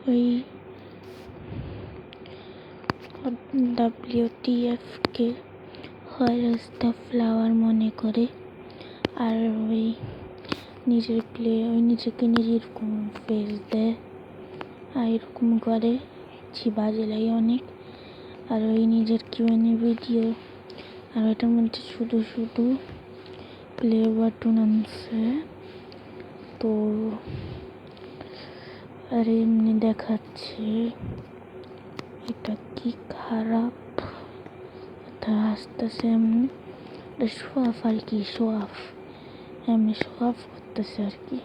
ওই WTF-কে where the flower মনে করে, আর ওই নিজেকে এরকম ফেস দেয় আর এরকম করে, বাজে লাগে অনেক। আর ওই নিজের Q&A ভিডিও, আর ওইটার মধ্যে শুধু প্লে বাটন আনছে তো, আর এমনি দেখাচ্ছে এটা কি খারাপ, হাসতেছে এমনি শোয়াফ আর কি, এমনি শোয়াফ করতেছে আর কি।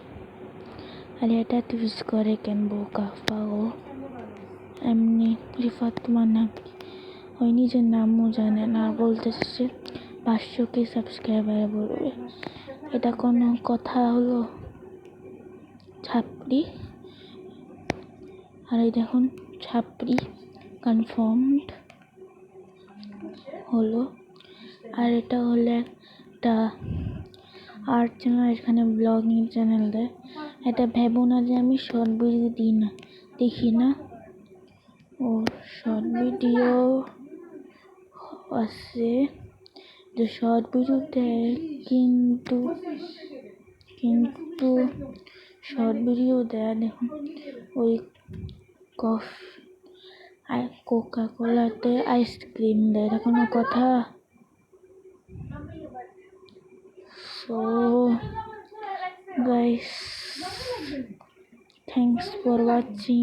আর এটা ইউজ করে কেন বোকা পাগল, এমনি রিফাত তোমার নাম কি, ওই নিজের নামও জানে না, বলতেছে 500 সাবস্ক্রাইবার বলবে। এটা কোনো কথা হলো? ছাপড়ি। আর এই দেখুন ছাপড়ি কনফার্মড হলো। আর এটা হলো একটা আর্ট চ্যানেল, এখানে ব্লগিং চ্যানেল দেয়। এটা ভেবো না যে আমি শর্ট ভিডিও দেখি না, ও শর্ট ভিডিও আছে, যে শর্ট ভিডিও দেয়, কিন্তু শর্ট ভিডিও দেয় দেখুন ওই কোকা কোলাতে আইসক্রিম দেয়, এটা কোনো কথা? So guys, thanks for watching.